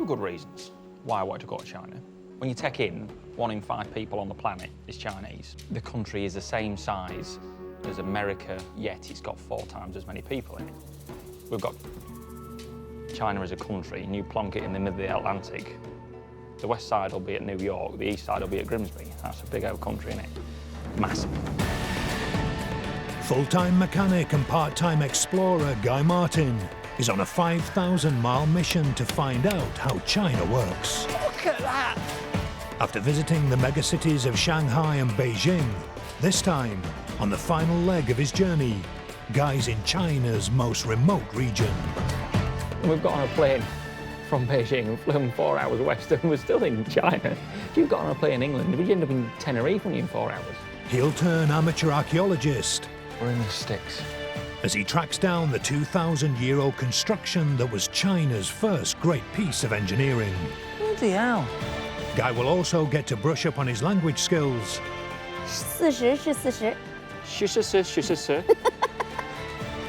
good reasons why I wanted to go to China. When you take in 1 in 5 people on the planet is Chinese. The country is the same size as America, yet it's got 4 times as many people in it. We've got China as a country, and you plonk it in the middle of the Atlantic. The west side will be at New York, the east side will be at Grimsby. That's a big old country, isn't it? Massive. Full-time mechanic and part-time explorer Guy Martin is on a 5,000-mile mission to find out how China works. Look at that! After visiting the megacities of Shanghai and Beijing, this time, on the final leg of his journey, Guy's in China's most remote region. We've got on a plane from Beijing and flown 4 hours west and we're still in China. If you've got on a plane in England, we'd end up in Tenerife when you're in 4 hours. He'll turn amateur archaeologist We're in the sticks. as he tracks down the 2,000-year-old construction that was China's first great piece of engineering. Bloody hell. Guy will also get to brush up on his language skills. 40是40。 Sure.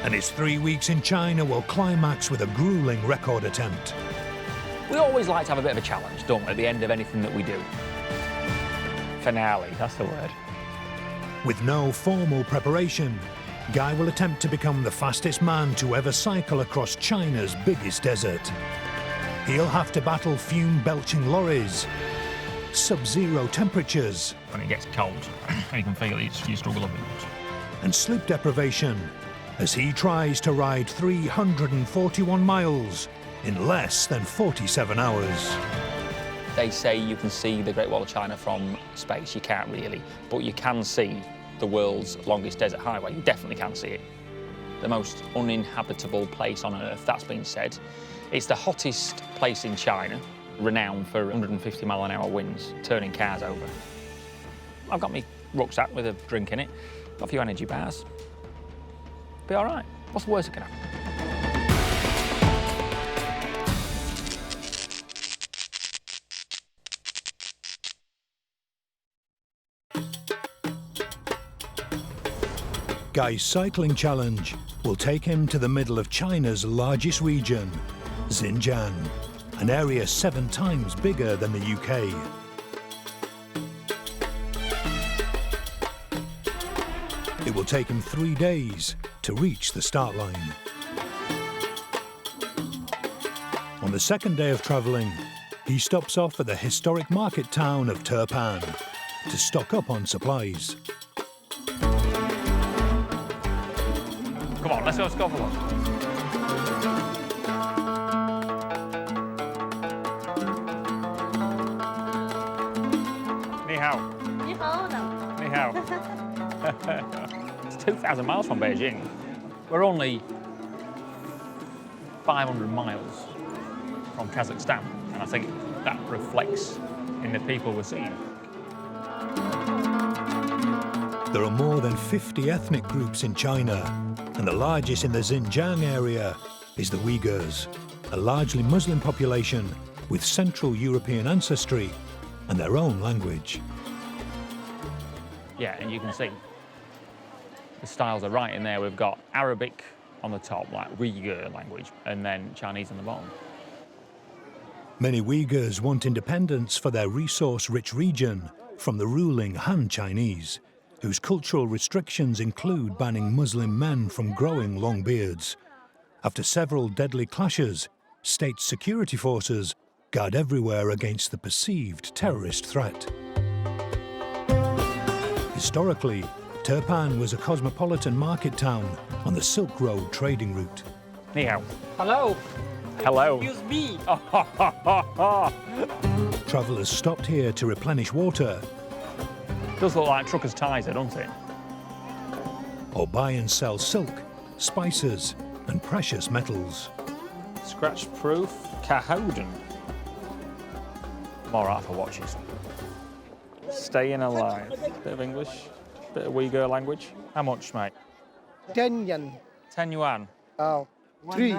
And his 3 weeks in China will climax with a grueling record attempt. We always like to have a bit of a challenge, don't we, at the end of anything that we do. Finale, that's the word. With no formal preparation, Guy will attempt to become the fastest man to ever cycle across China's biggest desert. He'll have to battle fume-belching lorries, sub-zero temperatures, When it gets cold and you can feel it, you struggle a bit. and sleep deprivation as he tries to ride 341 miles in less than 47 hours. They say you can see the Great Wall of China from space. You can't really, but you can see the world's longest desert highway. You definitely can see it. The most uninhabitable place on Earth, that's been said. It's the hottest place in China, renowned for 150-mile-an-hour winds, turning cars over. I've got my rucksack with a drink in it, got a few energy bars. Be all right. What's the worst that can happen? Guy's cycling challenge will take him to the middle of China's largest region, Xinjiang, an area 7 times bigger than the UK. It will take him 3 days to reach the start line. On the second day of travelling, he stops off at the historic market town of Turpan to stock up on supplies. Come on, let's go for one. Ni hao. 你好呢。 Ni hao. It's 2,000 miles from Beijing. We're only 500 miles from Kazakhstan, and I think that reflects in the people we're seeing. There are more than 50 ethnic groups in China, and the largest in the Xinjiang area is the Uyghurs, a largely Muslim population with Central European ancestry and their own language. Yeah, and you can see the styles are right in there. We've got Arabic on the top, like Uyghur language, and then Chinese on the bottom. Many Uyghurs want independence for their resource-rich region from the ruling Han Chinese, whose cultural restrictions include banning Muslim men from growing long beards. After several deadly clashes, state security forces guard everywhere against the perceived terrorist threat. Historically, Turpan was a cosmopolitan market town on the Silk Road trading route. Ni hao. Hello, Hello. excuse me. Travellers stopped here to replenish water Does look like truckers' ties, don't it? or buy and sell silk, spices and precious metals. Scratch-proof Cahoden. I'm all right for watches. Staying alive. Bit of English, bit of Uyghur language. How much, mate? 10 yen. 10 yuan. Oh, 3,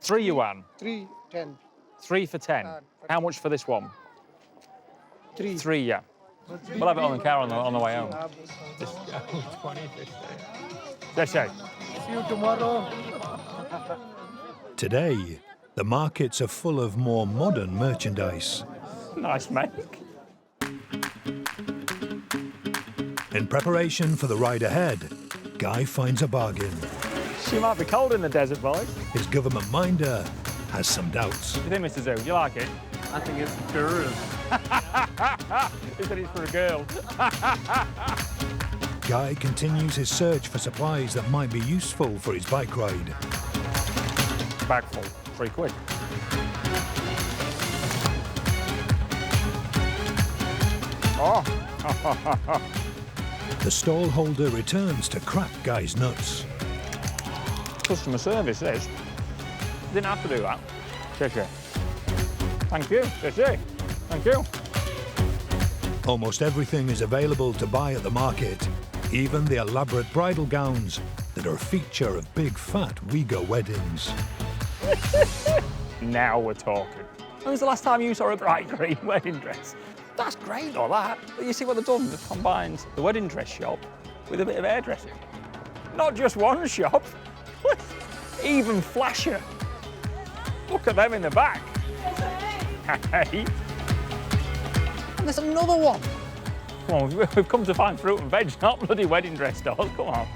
3 yuan. 3, 10. 3 for 10. How much for this one? 3. 3, yeah. We'll have it on the car on the way home. Just 20, 50. See you tomorrow. Today, The markets are full of more modern merchandise. Nice make. In preparation for the ride ahead, Guy finds a bargain. She might be cold in the desert, boys. His government minder has some doubts. What do you think, Mr. Zoo? Do you like it? I think it's guru. He said it's for a girl. Guy continues his search for supplies that might be useful for his bike ride. Bag full, £3. Oh. The stall holder returns to crack Guy's nuts. Customer service, this. Didn't have to do that. Cheers. Thank you. Cheers. Thank you. Almost everything is available to buy at the market, even the elaborate bridal gowns that are a feature of big fat Uyghur weddings. Now we're talking. When was the last time you saw a bright green wedding dress? That's great, all that. But you see what they've done? They've combined the wedding dress shop with a bit of hairdressing. Not just one shop, even flashier. Look at them in the back. Hey. And there's another one. Come on, we've come to find fruit and veg, not bloody wedding dress stores. Come on.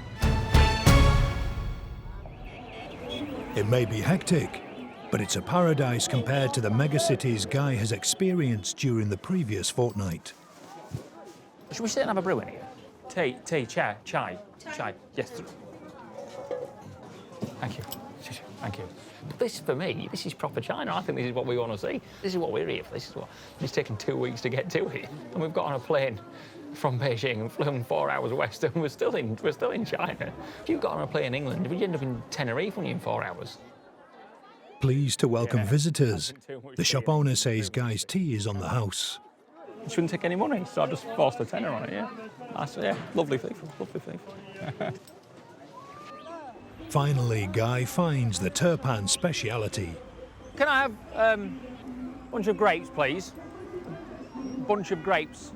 It may be hectic, but it's a paradise compared to the megacities Guy has experienced during the previous fortnight. Should we sit and have a brew in here? Tea, chai. Yes. Thank you. Thank you. But this, for me, this is proper China. I think this is what we want to see. This is what we're here for. This is what it's taken 2 weeks to get to here, and we've got on a plane from Beijing and flown 4 hours west, and we're still in China. If you got on a plane in England, would you end up in Tenerife only in 4 hours? Pleased to welcome visitors, the shop owner says Guy's tea is on the house. You shouldn't take any money, so I just forced a tenner on it. Yeah, nice. Yeah, lovely thief. Finally, Guy finds the Turpan speciality. Can I have a bunch of grapes, please? Bunch of grapes.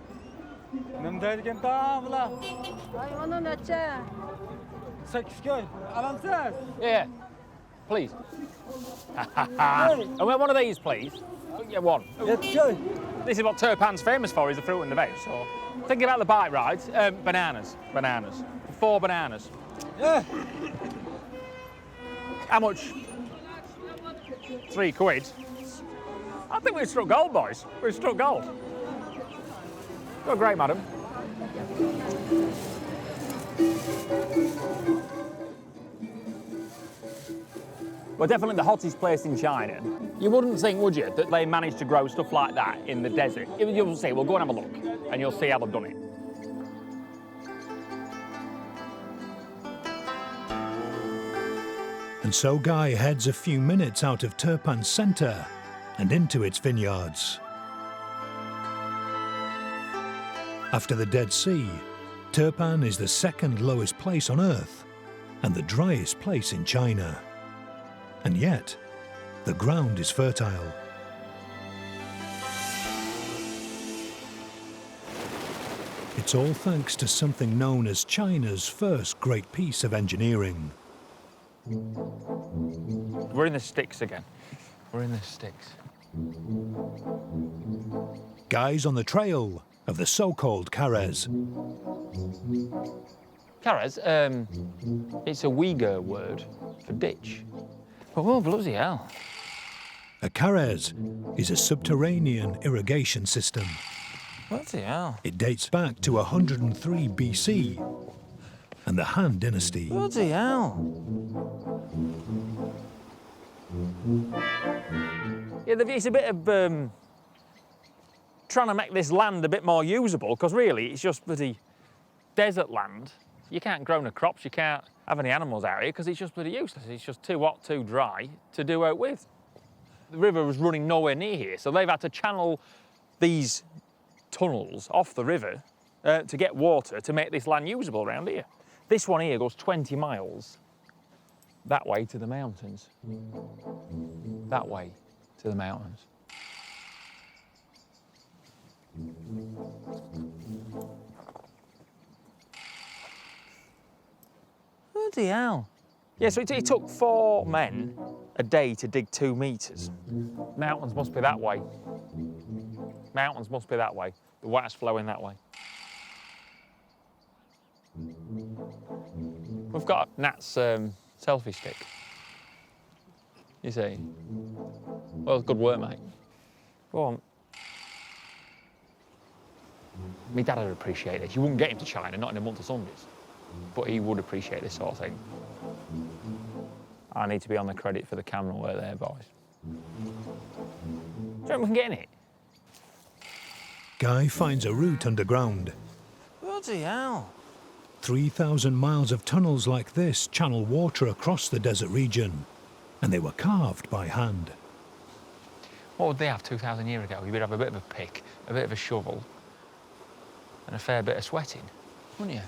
Yeah, please. And one of these, please. Yeah, one. This is what Turpan's famous for, is the fruit and the veg. So, think about the bike rides. Bananas. 4 bananas. Yeah. How much? £3. I think we've struck gold, boys. We've struck gold. You're great, madam. We're definitely the hottest place in China. You wouldn't think, would you, that they managed to grow stuff like that in the desert? You'll see, we'll go and have a look, and you'll see how they've done it. And so Guy heads a few minutes out of Turpan's centre and into its vineyards. After the Dead Sea, Turpan is the second lowest place on Earth and the driest place in China. And yet, the ground is fertile. It's all thanks to something known as China's first great piece of engineering. We're in the sticks again. We're in the sticks. Guy's on the trail of the so-called Karez. Karez, it's a Uyghur word for ditch. Oh, bloody hell. A Karez is a subterranean irrigation system. Bloody hell. It dates back to 103 BC and the Han Dynasty. Bloody hell. Yeah, it's a bit of trying to make this land a bit more usable, because really it's just bloody desert land. You can't grow no crops, you can't have any animals out here because it's just bloody useless. It's just too hot, too dry to do out with. The river was running nowhere near here, so they've had to channel these tunnels off the river to get water to make this land usable around here. This one here goes 20 miles that way to the mountains. That way to the mountains. Bloody hell. Yeah, so it took 4 men a day to dig 2 metres. Mountains must be that way. Mountains must be that way. The water's flowing that way. We've got Nat's selfie stick. You see? Well, good work, mate. Go on. My dad would appreciate this. You wouldn't get him to China, not in a month of Sundays. But he would appreciate this sort of thing. I need to be on the credit for the camera work there, boys. Do you reckon we can get in it? Guy finds a route underground. Bloody hell. 3,000 miles of tunnels like this channel water across the desert region, and they were carved by hand. What would they have 2,000 years ago? You would have a bit of a pick, a bit of a shovel, and a fair bit of sweating, wouldn't you?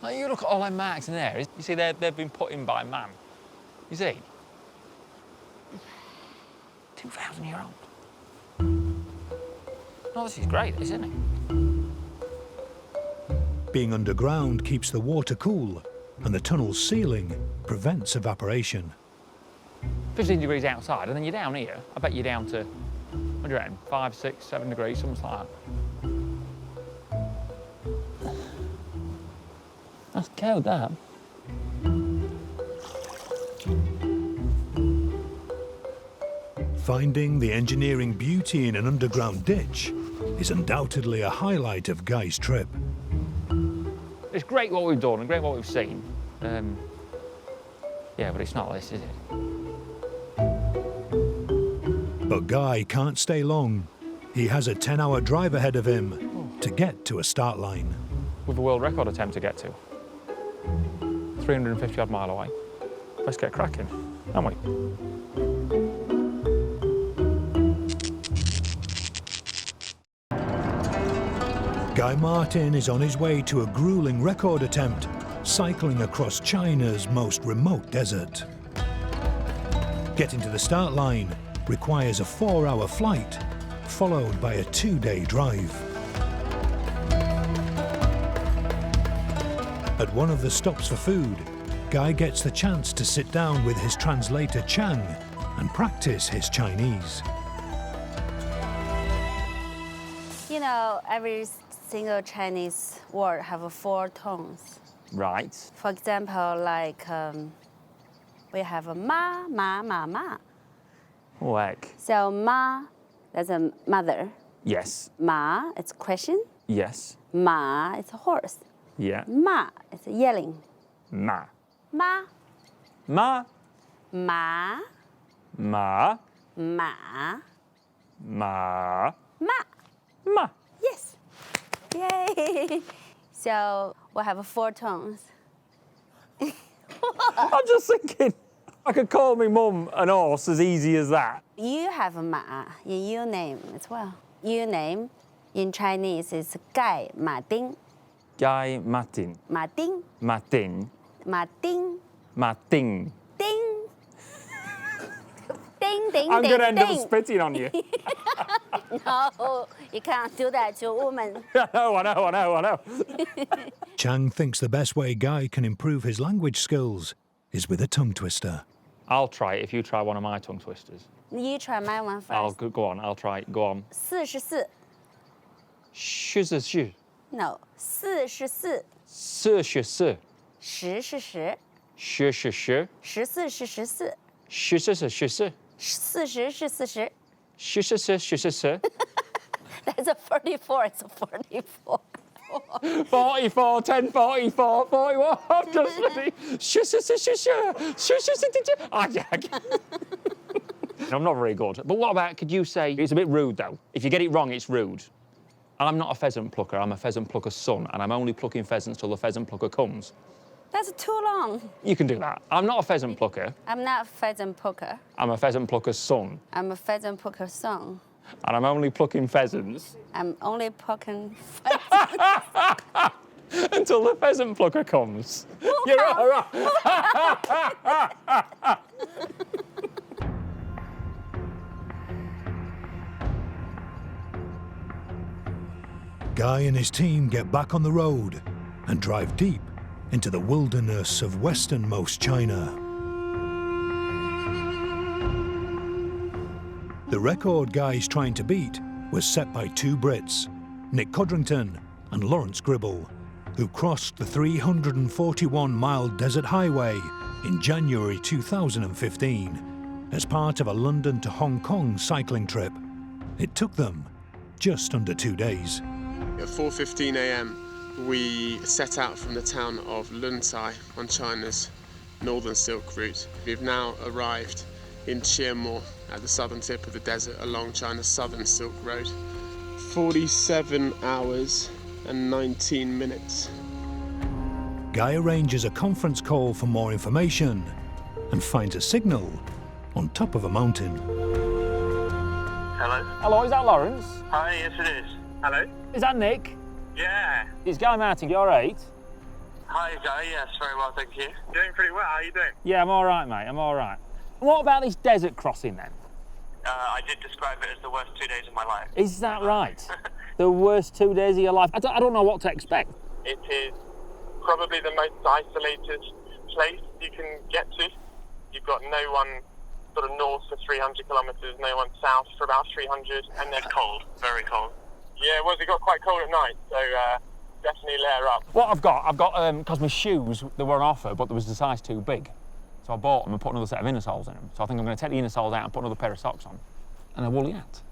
Like, you look at all them marks in there. You see, they've been put in by man. You see? 2,000 year old. Oh, this is great, isn't it? Being underground keeps the water cool, and the tunnel's ceiling prevents evaporation. 15 degrees outside, and then you're down here. I bet you're down to, what do you reckon, 5, 6, 7 degrees, something like that. That's cold, that. Finding the engineering beauty in an underground ditch is undoubtedly a highlight of Guy's trip. It's great what we've done and great what we've seen. Yeah, but it's not this, is it? But Guy can't stay long. He has a 10-hour drive ahead of him to get to a start line. With a world record attempt to get to. 350 odd mile away. Let's get cracking, haven't we? Guy Martin is on his way to a grueling record attempt, cycling across China's most remote desert. Getting to the start line requires a 4-hour flight, followed by a 2-day drive. At one of the stops for food, Guy gets the chance to sit down with his translator Chang and practice his Chinese. You know, every single Chinese word have 4 tones. Right. For example, like we have a ma, ma, ma, ma. Oh, heck. So ma, that's a mother. Yes. Ma, it's question. Yes. Ma, it's a horse. Yeah. Ma, it's yelling. Ma. Ma, Ma. ma, Ma. ma, Ma. ma. Ma. Yes. Yay. So we have 4 tones. I'm just thinking, I could call my mum an horse as easy as that. You have ma in your name as well. Your name in Chinese is Gai Ma Ding. Guy Martin. Ma Ding. Martin. Ma Ding. Martin. Ding. Ding, ding, I'm ding, going to end up ding. spitting on you. No, you can't do that to a woman. I know. Chang thinks the best way Guy can improve his language skills is with a tongue twister. I'll try it if you try one of my tongue twisters. You try my one first. I'll go on, I'll try it. Go on. 44. Shh. No, 44. 44. 10是10， Shh. 14是14， Shh. 40是40。 Shh. That's a 44. It's a 44. 44, 10, 44, 41. I'm just ready. I'm not very good. But what about, could you say, it's a bit rude though. If you get it wrong, it's rude. I'm not a pheasant plucker, I'm a pheasant plucker's son, and I'm only plucking pheasants till the pheasant plucker comes. That's too long. You can do that. I'm not a pheasant plucker, I'm not a pheasant plucker. I'm a pheasant plucker's son, I'm a pheasant plucker son. and I'm only plucking pheasants I'm only plucking until the pheasant plucker comes. You're all right. Guy and his team get back on the road and drive deep into the wilderness of westernmost China. The record Guy's trying to beat was set by two Brits, Nick Codrington and Lawrence Gribble, who crossed the 341-mile desert highway in January 2015 as part of a London to Hong Kong cycling trip. It took them just under 2 days. At 4:15 a.m. we set out from the town of Luntai on China's northern Silk Route. We've now arrived in Chiemo at the southern tip of the desert along China's southern Silk Road. 47 hours and 19 minutes. Guy arranges a conference call for more information and finds a signal on top of a mountain. Hello? Hello, is that Lawrence? Hi, yes it is. Hello? Is that Nick? Yeah. It's Guy Martin, you all right? Hi, Guy. Yes, very well, thank you. Doing pretty well. How are you doing? Yeah, I'm all right, mate, I'm all right. What about this desert crossing then? I did describe it as the worst 2 days of my life. Is that right? The worst 2 days of your life? I don't know what to expect. It is probably the most isolated place you can get to. You've got no one sort of north for 300 kilometres, no one south for about 300, and then cold, very cold. Yeah, well, it got quite cold at night, so definitely layer up. What I've got, because my shoes, they were on offer, but there was a size too big. So I bought them and put another set of inner soles in them. So I think I'm going to take the inner soles out and put another pair of socks on. And a woolly hat.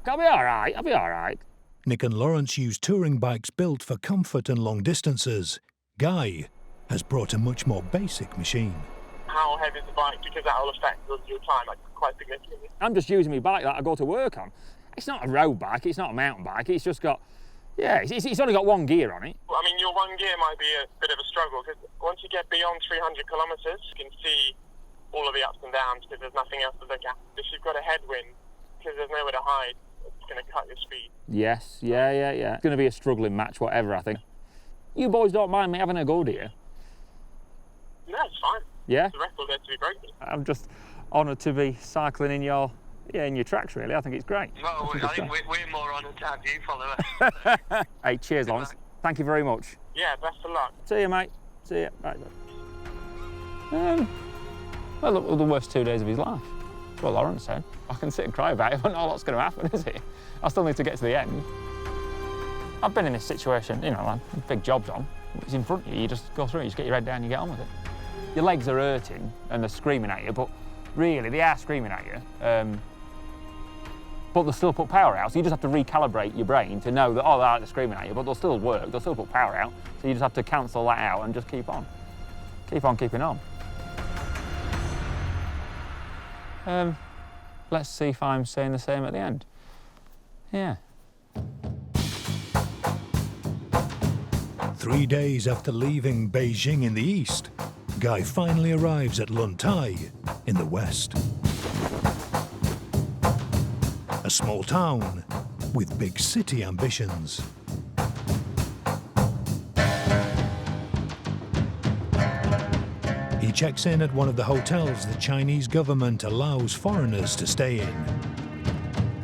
I'll be all right, I'll be all right. Nick and Lawrence use touring bikes built for comfort and long distances. Guy has brought a much more basic machine. How heavy is the bike? Because that will affect your time quite significantly. I'm just using my bike that I go to work on. It's not a road bike, it's not a mountain bike, it's just got, yeah, it's only got one gear on it. Well, I mean, your one gear might be a bit of a struggle, because once you get beyond 300 kilometres, you can see all of the ups and downs, because there's nothing else to look at. If you've got a headwind, because there's nowhere to hide, it's going to cut your speed. Yes, yeah. It's going to be a struggling match, whatever, I think. You boys don't mind me having a go, do you? No, it's fine. Yeah? The record there to be broken. I'm just honoured to be cycling in your tracks, really. I think it's great. Well, I think we're more honoured to have you follow us. Hey, cheers, Lawrence. Thank you very much. Yeah, best of luck. See you, mate. See you. Bye. Well, look, the worst 2 days of his life. That's what Lawrence said. I can sit and cry about it, but not a lot's going to happen, is it? I still need to get to the end. I've been in this situation, like big job's on. It's in front of you, you just go through it, you just get your head down, you get on with it. Your legs are hurting and they're screaming at you, but really, they are screaming at you. But they'll still put power out, so you just have to recalibrate your brain to know that, they're screaming at you, but they'll still work, they'll still put power out, so you just have to cancel that out and just keep on. Keep on keeping on. Let's see if I'm saying the same at the end. Yeah. 3 days after leaving Beijing in the east, Guy finally arrives at Luntai in the west. A small town with big city ambitions. He checks in at one of the hotels the Chinese government allows foreigners to stay in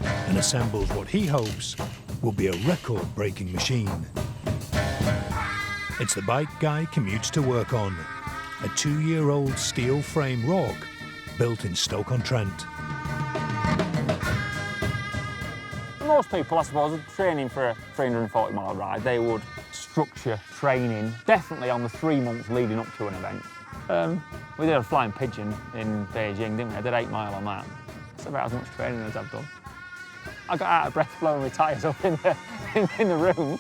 and assembles what he hopes will be a record-breaking machine. It's the bike Guy commutes to work on, a 2-year-old steel frame ROG built in Stoke-on-Trent. Most people, I suppose, training for a 340-mile ride, they would structure training definitely on the 3 months leading up to an event. We did a flying pigeon in Beijing, didn't we? I did 8 mile on that. That's about as much training as I've done. I got out of breath blowing my tyres up in the room.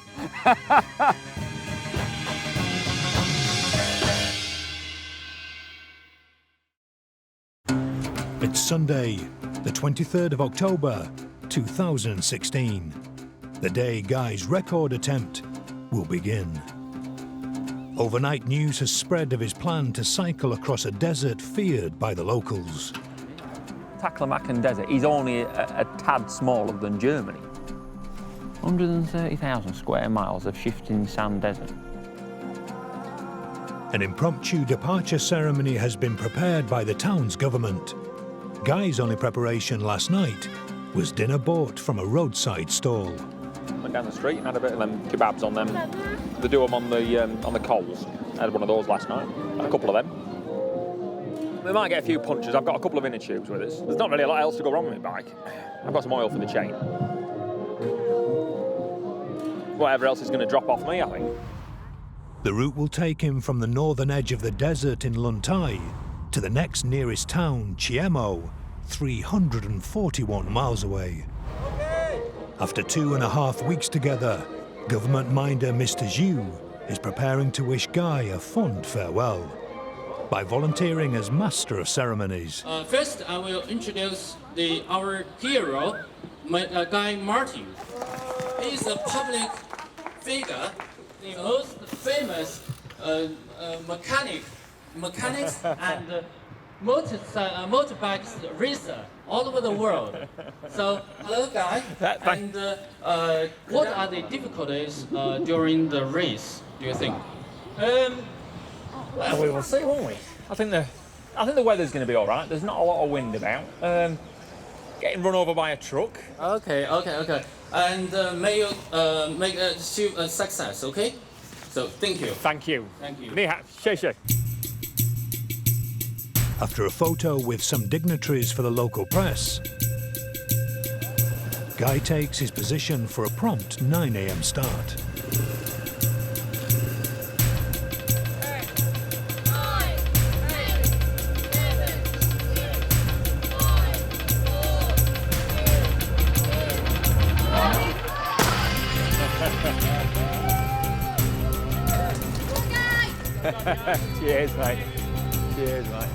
It's Sunday, the 23rd of October, 2016. The day Guy's record attempt will begin. Overnight news has spread of his plan to cycle across a desert feared by the locals. Taklamakan Desert is only a tad smaller than Germany. 130,000 square miles of shifting sand desert. An impromptu departure ceremony has been prepared by the town's government. Guy's only preparation last night was dinner bought from a roadside stall. Went down the street and had a bit of them kebabs on them. They do them on the coals. I had one of those last night. Had a couple of them. We might get a few punches. I've got a couple of inner tubes with us. There's not really a lot else to go wrong with my bike. I've got some oil for the chain. Whatever else is going to drop off me, I think. The route will take him from the northern edge of the desert in Lun Tai to the next nearest town, Chiemo, 341 miles away. After 2.5 weeks together, government minder Mr. Zhu is preparing to wish Guy a fond farewell by volunteering as master of ceremonies. First, I will introduce our hero, Guy Martin. He is a public figure, the most famous mechanics and motorbikes racer all over the world. So, hello, Guy. And what are the difficulties during the race, do you think? Well, we will see, won't we? I think the weather's going to be all right. There's not a lot of wind about. Getting run over by a truck. Okay. And may you make a success, okay? So, thank you. Thank you. Thank you. 厉害，谢谢。 After a photo with some dignitaries for the local press, Guy takes his position for a prompt 9 a.m. start. Cheers, mate. Cheers, mate.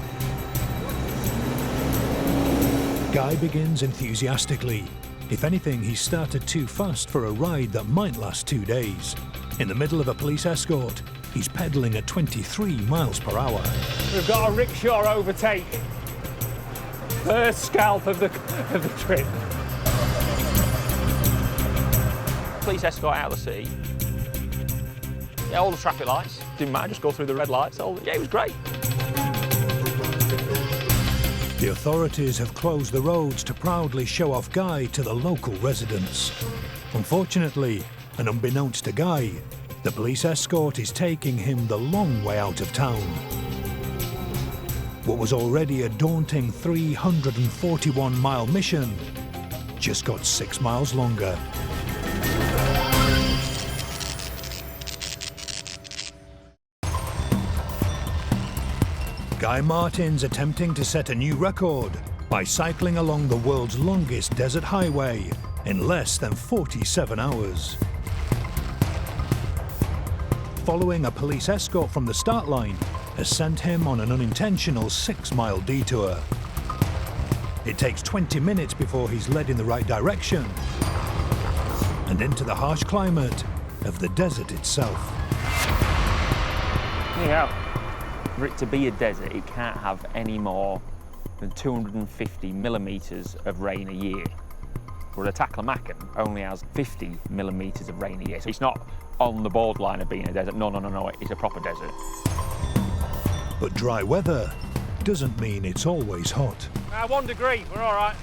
Guy begins enthusiastically. If anything, he started too fast for a ride that might last 2 days. In the middle of a police escort, he's pedaling at 23 miles per hour. We've got a rickshaw overtake. First scalp of the trip. Police escort out of the city. Yeah, all the traffic lights. Didn't matter, just go through the red lights. Yeah, it was great. The authorities have closed the roads to proudly show off Guy to the local residents. Unfortunately, and unbeknownst to Guy, the police escort is taking him the long way out of town. What was already a daunting 341-mile mission just got 6 miles longer. Guy Martin's attempting to set a new record by cycling along the world's longest desert highway in less than 47 hours. Following a police escort from the start line has sent him on an unintentional 6-mile detour. It takes 20 minutes before he's led in the right direction and into the harsh climate of the desert itself. Yeah. For it to be a desert, it can't have any more than 250 millimetres of rain a year. Where Taklamakan only has 50 millimetres of rain a year. So it's not on the borderline of being a desert. No, it's a proper desert. But dry weather doesn't mean it's always hot. 1 degree, we're all right.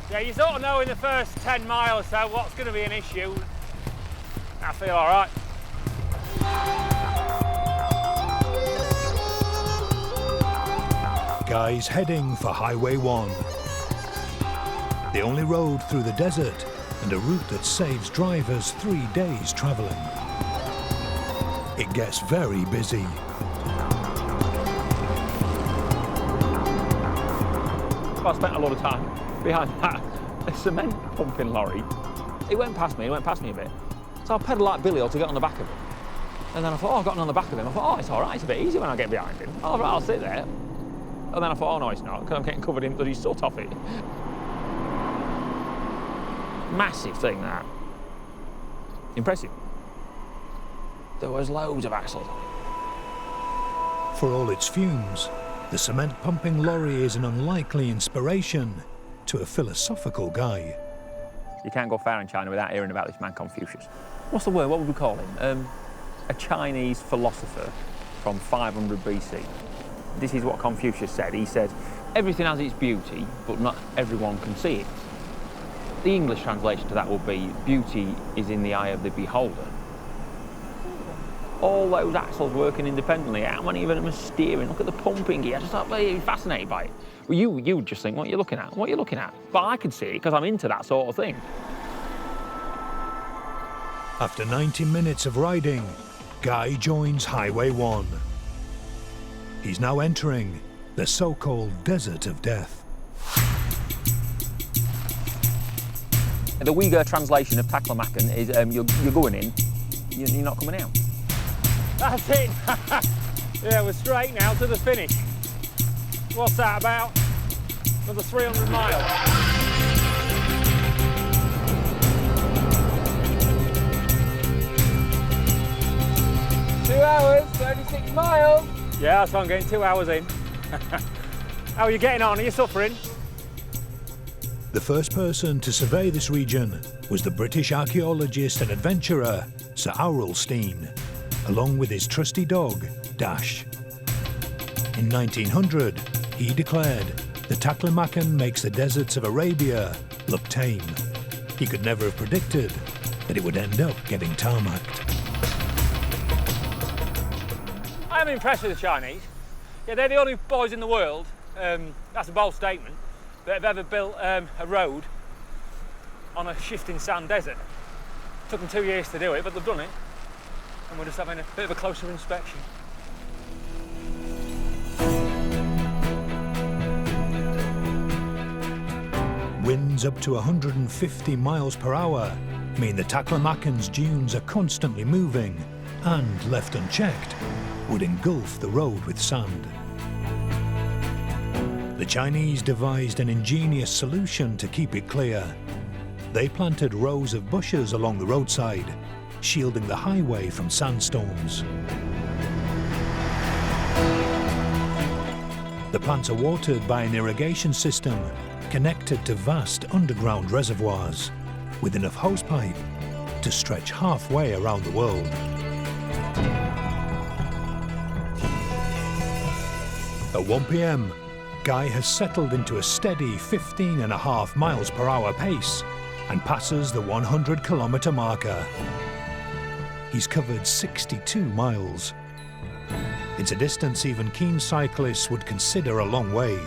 Yeah, you sort of know in the first 10 miles or so what's going to be an issue. I feel all right. Guy's heading for Highway 1. The only road through the desert and a route that saves drivers 3 days travelling. It gets very busy. I spent a lot of time behind that cement pumping lorry. It went past me a bit. So I pedalled like Billy to get on the back of him. And then I thought, I've gotten on the back of him. I thought, it's all right, it's a bit easier when I get behind him. All right, I'll sit there. And then I thought, no, it's not, because I'm getting covered in bloody soot off it. Massive thing, that. Impressive. There was loads of axles. For all its fumes, the cement pumping lorry is an unlikely inspiration to a philosophical Guy. You can't go far in China without hearing about this man Confucius. What's the word? What would we call him? A Chinese philosopher from 500 BC. This is what Confucius said. He said, everything has its beauty, but not everyone can see it. The English translation to that would be, beauty is in the eye of the beholder. All those axles working independently, how many of them are steering? Look at the pumping gear, I just thought, well, fascinated by it. Well, you would just think, what are you looking at? What are you looking at? But I could see it because I'm into that sort of thing. After 90 minutes of riding, Guy joins Highway 1. He's now entering the so-called Desert of Death. The Uyghur translation of Taklamakan is you're going in, you're not coming out. That's it. Yeah, we're straight now to the finish. What's that about? Another 300 miles. Hours, 36 miles. Yeah, that's what I'm getting, 2 hours in. How are you getting on? Are you suffering? The first person to survey this region was the British archaeologist and adventurer Sir Aurel Steen, along with his trusty dog, Dash. In 1900, he declared the Taklamakan makes the deserts of Arabia look tame. He could never have predicted that it would end up getting tarmacked. I'm impressed with the Chinese. Yeah, they're the only boys in the world, that's a bold statement, that have ever built a road on a shifting sand desert. Took them 2 years to do it, but they've done it. And we're just having a bit of a closer inspection. Winds up to 150 miles per hour mean the Taklamakan's dunes are constantly moving and, left unchecked, would engulf the road with sand. The Chinese devised an ingenious solution to keep it clear. They planted rows of bushes along the roadside, shielding the highway from sandstorms. The plants are watered by an irrigation system connected to vast underground reservoirs, with enough hosepipe to stretch halfway around the world. At 1 p.m, Guy has settled into a steady 15.5 miles per hour pace and passes the 100-kilometre marker. He's covered 62 miles. It's a distance even keen cyclists would consider a long way,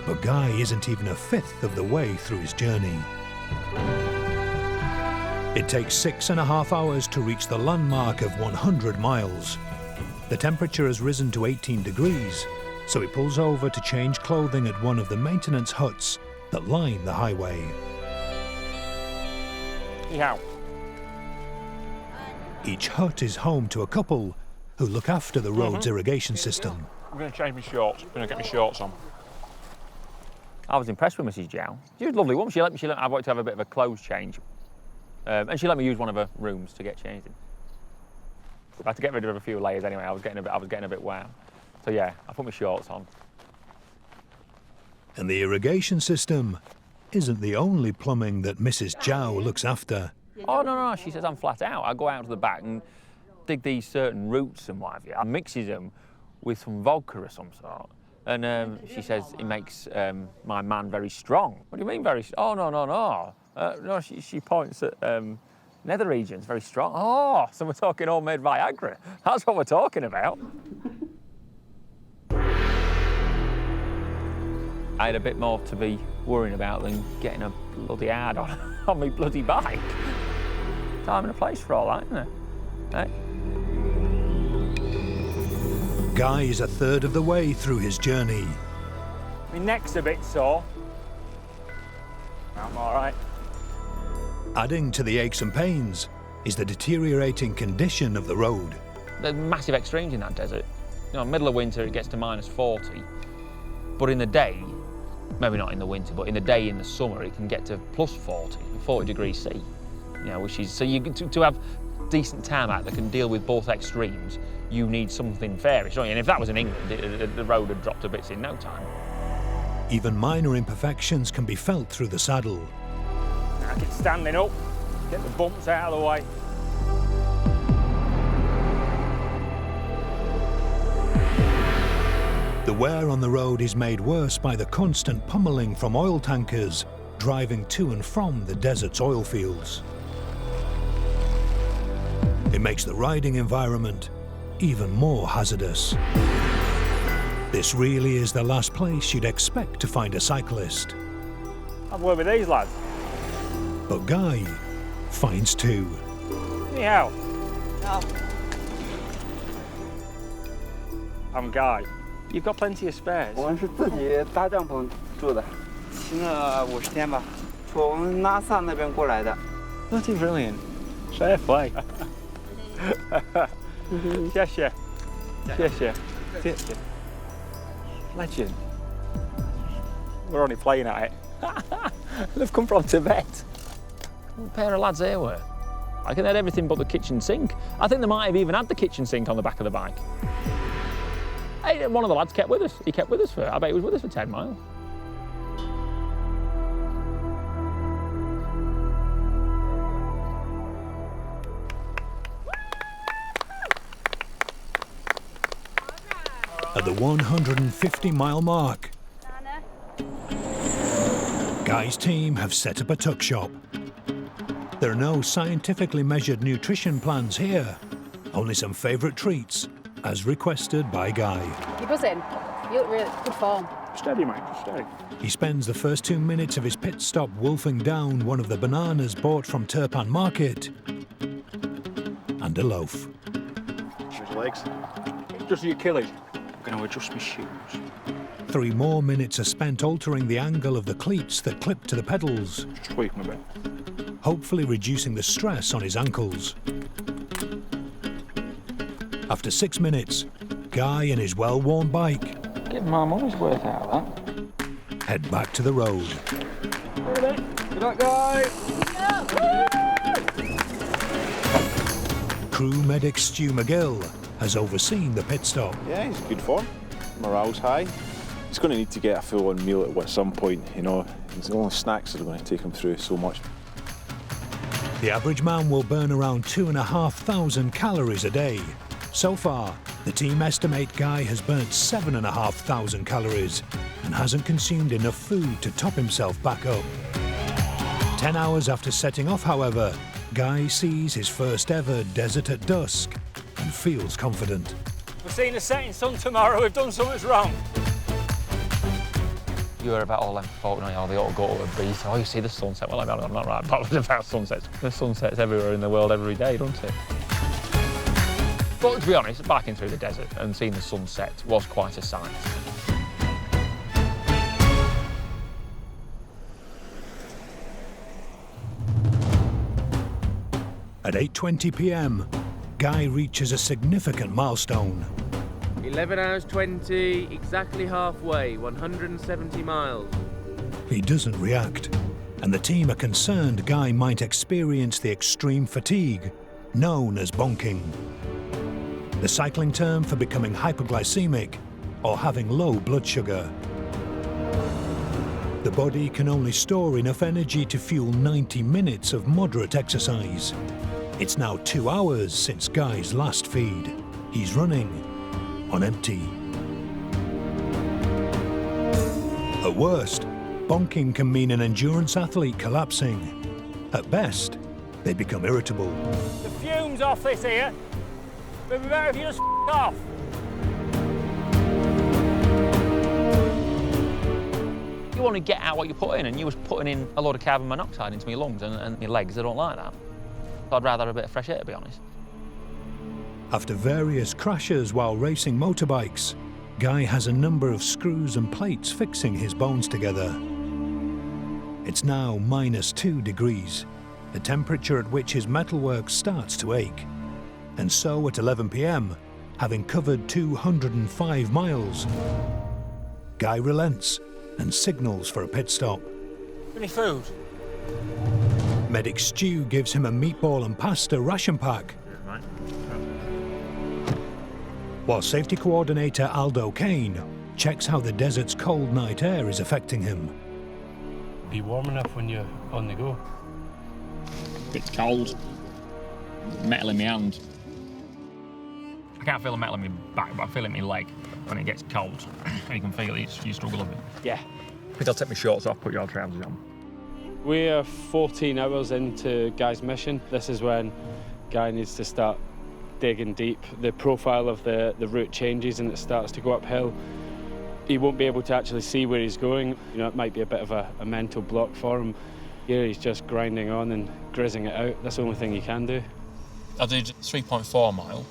but Guy isn't even a fifth of the way through his journey. It takes 6.5 hours to reach the landmark of 100 miles. The temperature has risen to 18 degrees, so he pulls over to change clothing at one of the maintenance huts that line the highway. Yeah. Each hut is home to a couple who look after the road's irrigation system. I'm going to change my shorts. I'm going to get my shorts on. I was impressed with Mrs. Zhao. She was a lovely woman. She let me, I wanted to have a bit of a clothes change. And she let me use one of her rooms to get changed in. I had to get rid of a few layers anyway. I was getting a bit wow. So yeah, I put my shorts on. And the irrigation system isn't the only plumbing that Mrs. Zhao looks after. Oh, no, she says I'm flat out. I go out to the back and dig these certain roots and what have you. I mixes them with some vodka or some sort. And she says it makes my man very strong. What do you mean very strong? Oh, no. No, she points at nether regions, very strong. Oh, so we're talking homemade Viagra. That's what we're talking about. I had a bit more to be worrying about than getting a bloody ad on my bloody bike. Time and a place for all that, isn't there? Hey? Guy is a third of the way through his journey. My neck's a bit sore. I'm all right. Adding to the aches and pains is the deteriorating condition of the road. There's massive extremes in that desert. You know, middle of winter it gets to -40, but in the day, maybe not in the winter, but in the day in the summer it can get to +40, 40 degrees C. You know, which is so you to have decent tarmac that can deal with both extremes, you need something fairish, don't you? And if that was in England, the road had dropped to bits in no time. Even minor imperfections can be felt through the saddle. I keep standing up, get the bumps out of the way. The wear on the road is made worse by the constant pummeling from oil tankers driving to and from the desert's oil fields. It makes the riding environment even more hazardous. This really is the last place you'd expect to find a cyclist. I've worked with these lads. But Guy finds two. Ni hao. I'm Guy. You've got plenty of spares. 我们是自己搭帐篷住的，骑了50天吧，从拉萨那边过来的。 Bloody brilliant. Fair play. Yes, yeah. Yes, yeah. Legend. We're only playing at it. They've come from Tibet. What a pair of lads they were. I think they had everything but the kitchen sink. I think they might have even had the kitchen sink on the back of the bike. Hey, one of the lads kept with us. He kept with us for, I bet he was with us for 10 miles. At the 150-mile mark, Guy's team have set up a tuck shop. There are no scientifically measured nutrition plans here, only some favourite treats, as requested by Guy. You buzzing? You look really good form. Steady, mate, steady. He spends the first 2 minutes of his pit stop wolfing down one of the bananas bought from Turpan Market and a loaf. Shoot your legs. Just your Achilles. I'm going to adjust my shoes. 3 more minutes are spent altering the angle of the cleats that clip to the pedals, Just tweak them a bit. hopefully reducing the stress on his ankles. After 6 minutes, Guy and his well-worn bike Get my money's worth out of that. head back to the road. Good luck, guys. Crew medic Stu McGill has overseen the pit stop. Yeah, he's good form. Morale's high. He's going to need to get a full-on meal at some point, you know. It's the only snacks that are going to take him through so much. The average man will burn around 2,500 calories a day. So far, the team estimate Guy has burnt 7,500 calories and hasn't consumed enough food to top himself back up. 10 hours after setting off, however, Guy sees his first ever desert at dusk and feels confident. We're seeing the setting sun tomorrow. We've done something wrong. You heard about all them folk, you know, they all go to a beach. Oh, you see the sunset. Well, I'm not right bothered about sunsets. The sunset's everywhere in the world every day, doesn't it? But to be honest, biking through the desert and seeing the sunset was quite a sight. At 8:20 p.m, Guy reaches a significant milestone. 11 hours 20, exactly halfway, 170 miles. He doesn't react, and the team are concerned Guy might experience the extreme fatigue known as bonking, the cycling term for becoming hypoglycemic or having low blood sugar. The body can only store enough energy to fuel 90 minutes of moderate exercise. It's now 2 hours since Guy's last feed. He's running on empty. At worst, bonking can mean an endurance athlete collapsing. At best, they become irritable. The fumes off this here. It'd be better if you just off. You want to get out what you put in, and you was putting in a lot of carbon monoxide into my lungs and my legs. I don't like that. So I'd rather have a bit of fresh air, to be honest. After various crashes while racing motorbikes, Guy has a number of screws and plates fixing his bones together. It's now -2 degrees, the temperature at which his metalwork starts to ache. And so at 11 p.m, having covered 205 miles, Guy relents and signals for a pit stop. Any food? Medic Stu gives him a meatball and pasta ration pack, while safety coordinator Aldo Kane checks how the desert's cold night air is affecting him. Be warm enough when you're on the go. It's cold. Metal in my hand. I can't feel the metal in my back, but I feel it in my leg when it gets cold. And you can feel it, you struggle a bit. Yeah. I think I'll take my shorts off, put your trousers on. We are 14 hours into Guy's mission. This is when Guy needs to start digging deep. The profile of the route changes and it starts to go uphill. He won't be able to actually see where he's going. You know, it might be a bit of a mental block for him. Here he's just grinding on and grizzing it out. That's the only thing he can do. I did 3.4 mile.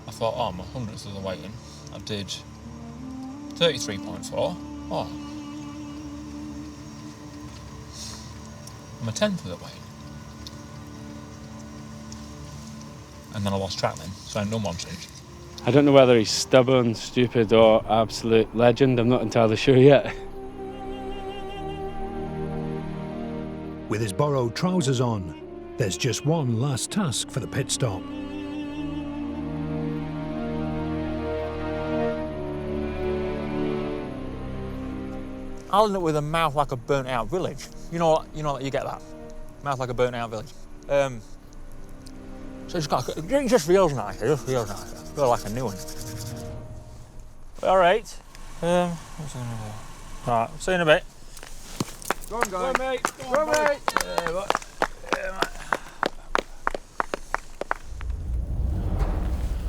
I thought, oh, I'm 100th of the way in. I did 33.4. Oh, I'm a 10th of the way in. And then I lost track then, so I hadn't done one since. I don't know whether he's stubborn, stupid or absolute legend. I'm not entirely sure yet. With his borrowed trousers on, there's just one last task for the pit stop. I'll end up with a mouth like a burnt out village. You know, you get that? Mouth like a burnt out village. So it just feels nice, I feel like a new one. All right. Right, see you in a bit. Go on, guys. Go on, mate. Go on, mate.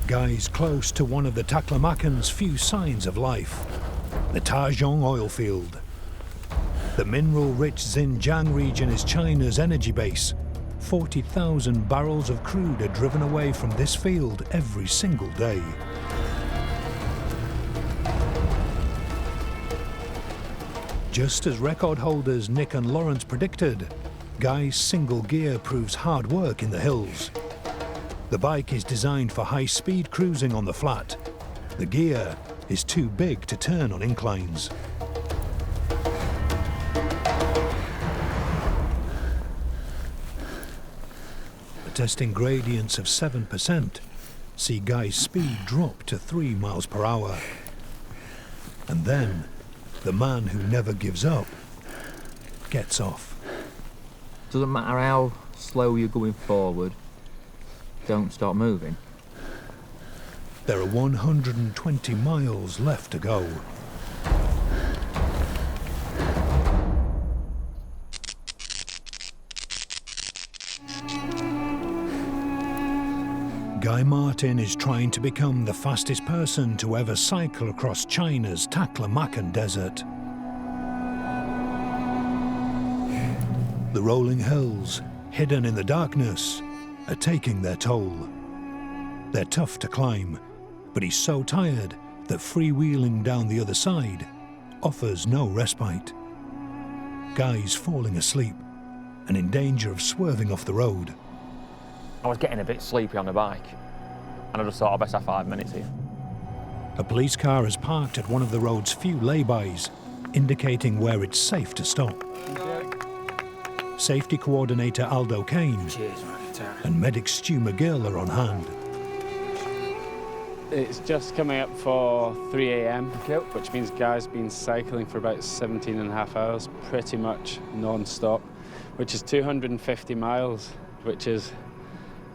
Guy's close to one of the Taklamakan's few signs of life, the Taijiang oil field. The mineral-rich Xinjiang region is China's energy base. 40,000 barrels of crude are driven away from this field every single day. Just as record holders Nick and Lawrence predicted, Guy's single gear proves hard work in the hills. The bike is designed for high-speed cruising on the flat. The gear is too big to turn on inclines. Testing gradients of 7%, see Guy's speed drop to 3 miles per hour. And then, the man who never gives up gets off. Doesn't matter how slow you're going forward, don't stop moving. There are 120 miles left to go. Guy Martin is trying to become the fastest person to ever cycle across China's Taklamakan Desert. The rolling hills, hidden in the darkness, are taking their toll. They're tough to climb, but he's so tired that freewheeling down the other side offers no respite. Guy's falling asleep and in danger of swerving off the road. I was getting a bit sleepy on the bike, and I just thought I'd best have 5 minutes here. A police car is parked at one of the road's few lay-bys, indicating where it's safe to stop. Safety coordinator Aldo Kane and medic Stu McGill are on hand. It's just coming up for 3 a.m, which means Guy's been cycling for about 17 and a half hours, pretty much non-stop, which is 250 miles, which is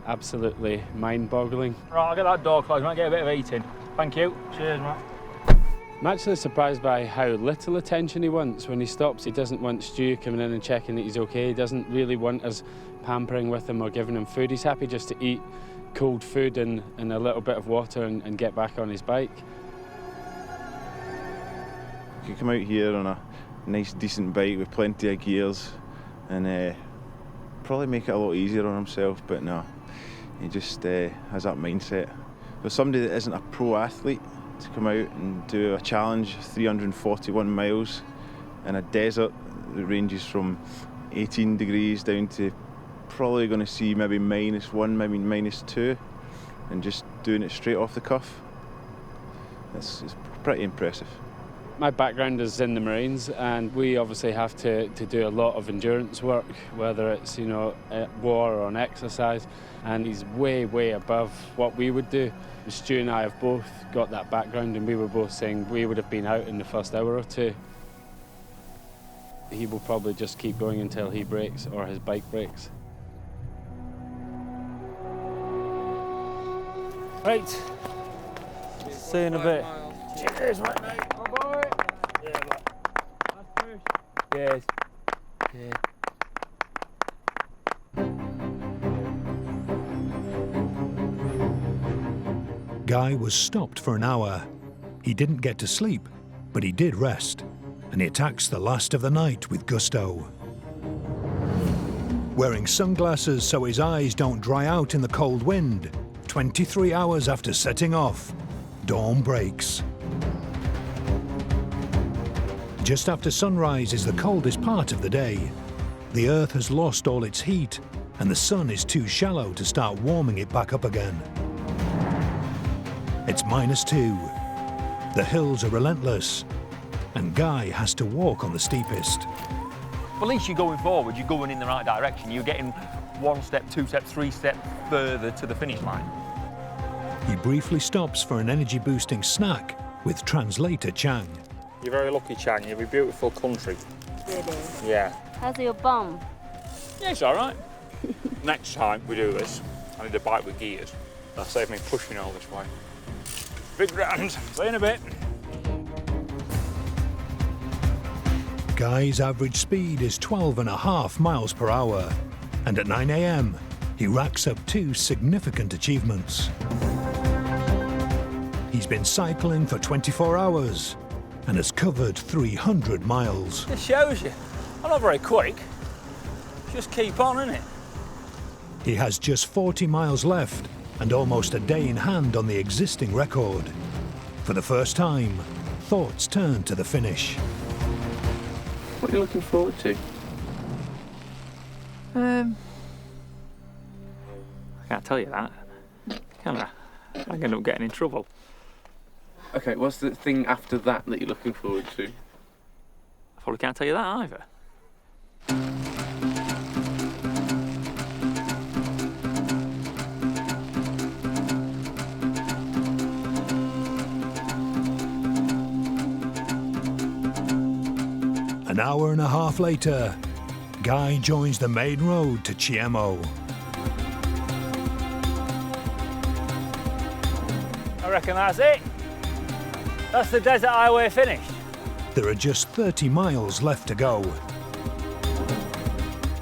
absolutely mind-boggling. Right, I'll get that door closed, might get a bit of eating. Thank you. Cheers, mate. I'm actually surprised by how little attention he wants. When he stops, he doesn't want Stu coming in and checking that he's okay. He doesn't really want us pampering with him or giving him food. He's happy just to eat cold food and a little bit of water and get back on his bike. You can come out here on a nice, decent bike with plenty of gears and probably make it a lot easier on himself, but no. He just has that mindset. For somebody that isn't a pro athlete to come out and do a challenge 341 miles in a desert that ranges from 18 degrees down to probably going to see maybe -1, maybe -2, and just doing it straight off the cuff. It's pretty impressive. My background is in the Marines, and we obviously have to do a lot of endurance work, whether it's, you know, at war or on exercise, and he's way, way above what we would do. Stu and I have both got that background, and we were both saying we would have been out in the first hour or two. He will probably just keep going until he breaks or his bike breaks. Right. See you in a bit. Cheers, mate. Oh boy. Cheers. Yeah. Guy was stopped for an hour. He didn't get to sleep, but he did rest, and he attacks the last of the night with gusto. Wearing sunglasses so his eyes don't dry out in the cold wind, 23 hours after setting off, dawn breaks. Just after sunrise is the coldest part of the day. The Earth has lost all its heat, and the sun is too shallow to start warming it back up again. It's -2. The hills are relentless, and Guy has to walk on the steepest. At least you're going forward, you're going in the right direction. You're getting 1 step, 2 steps, 3 steps further to the finish line. He briefly stops for an energy-boosting snack with translator Chang. You're very lucky, Chang. You're a beautiful country. Really? Yeah. How's your bum? Yeah, it's all right. Next time we do this, I need a bike with gears. That'll save me pushing all this way. Big round. See you in a bit. Guy's average speed is 12.5 miles per hour, and at 9 a.m. he racks up 2 significant achievements. He's been cycling for 24 hours and has covered 300 miles. It shows you. I'm not very quick. Just keep on, innit? He has just 40 miles left and almost a day in hand on the existing record. For the first time, thoughts turn to the finish. What are you looking forward to? I can't tell you that, can I? I can end up getting in trouble. Okay, what's the thing after that you're looking forward to? I probably can't tell you that either. An hour and a half later, Guy joins the main road to Chiemo. I reckon that's it. That's the desert highway finished. There are just 30 miles left to go.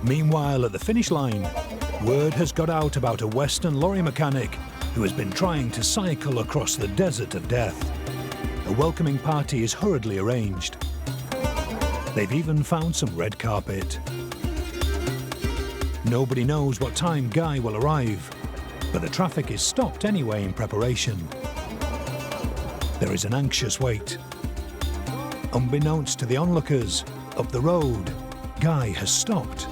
Meanwhile, at the finish line, word has got out about a Western lorry mechanic who has been trying to cycle across the desert of death. A welcoming party is hurriedly arranged. They've even found some red carpet. Nobody knows what time Guy will arrive, but the traffic is stopped anyway in preparation. There is an anxious wait. Unbeknownst to the onlookers, up the road, Guy has stopped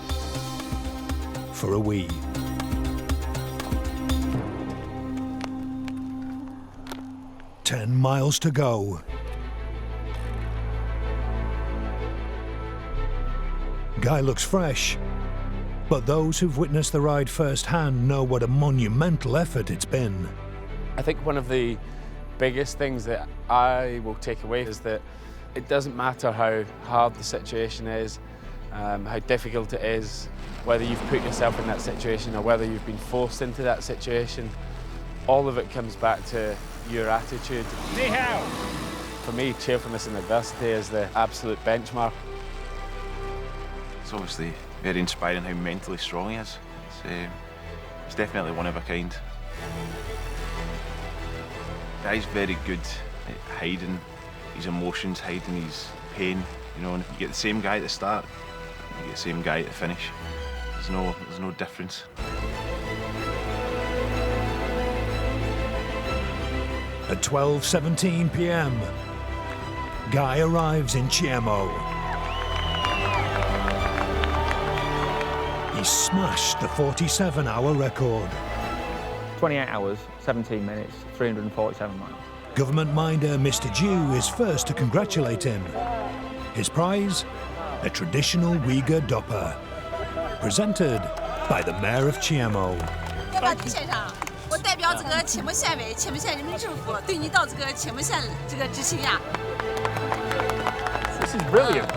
for a wee. "10 miles to go." Guy looks fresh, but those who've witnessed the ride firsthand know what a monumental effort it's been. I think one of the biggest things that I will take away is that it doesn't matter how hard the situation is, how difficult it is, whether you've put yourself in that situation or whether you've been forced into that situation, all of it comes back to your attitude. Ni hao. For me, cheerfulness in adversity is the absolute benchmark. It's obviously very inspiring how mentally strong he is. It's definitely one of a kind. Guy's very good at hiding his emotions, hiding his pain. You know, and you get the same guy at the start, you get the same guy at the finish. There's no difference. At 12:17 p.m., Guy arrives in Chiemo. He smashed the 47-hour record. 28 hours, 17 minutes, 347 miles. Government minder Mr. Jew is first to congratulate him. His prize? A traditional Uyghur Dopa. Presented by the Mayor of Chiemo. 在大地线上，我代表这个切莫县委、切莫县人民政府，对你到这个切莫县这个执行呀。This is brilliant.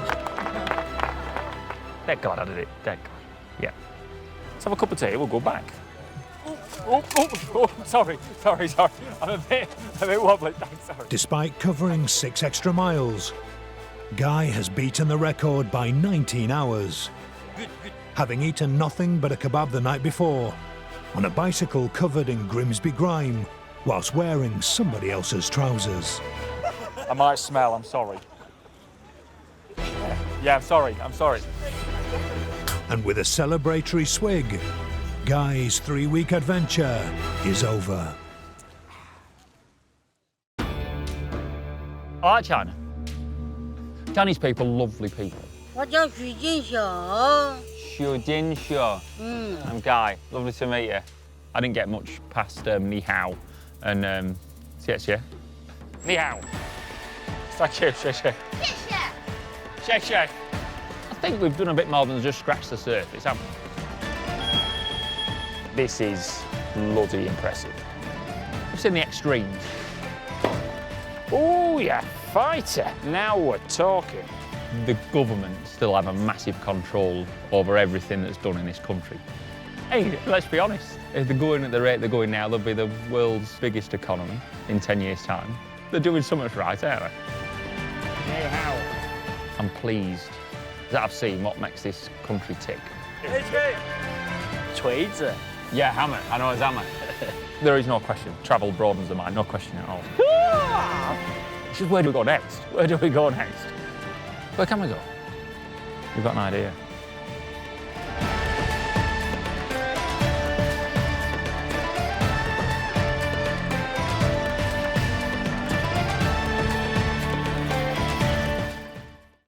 Dead God, I did it. Dead God. Yeah. Let's have a cup of tea. We'll go back. Oh, sorry. I'm a bit wobbly. Sorry. Despite covering 6 extra miles, Guy has beaten the record by 19 hours. having eaten nothing but a kebab the night before, on a bicycle covered in Grimsby grime, whilst wearing somebody else's trousers. I might smell, I'm sorry. Yeah, I'm sorry. And with a celebratory swig, Guy's 3-week adventure is over. I like China. Chinese people, lovely people. 我叫许金小。 Xu Jinshu. I'm Guy. Lovely to meet you. I didn't get much past ni hao and xie xie. Ni hao. Thank you, xie xie. Xie xie. I think we've done a bit more than just scratch the surface, haven't we? This is bloody impressive. I've seen the extremes. Oh, yeah, fighter. Now we're talking. The government still have a massive control over everything that's done in this country. Hey, let's be honest. If they're going at the rate they're going now, they'll be the world's biggest economy in 10 years' time. They're doing so much right, aren't they? Hey, how? I'm pleased that I've seen what makes this country tick. Yeah, hammer. I know it's hammer. There is no question. Travel broadens the mind, no question at all. It's just where do we go next? Where do we go next? Where can we go? You've got an idea?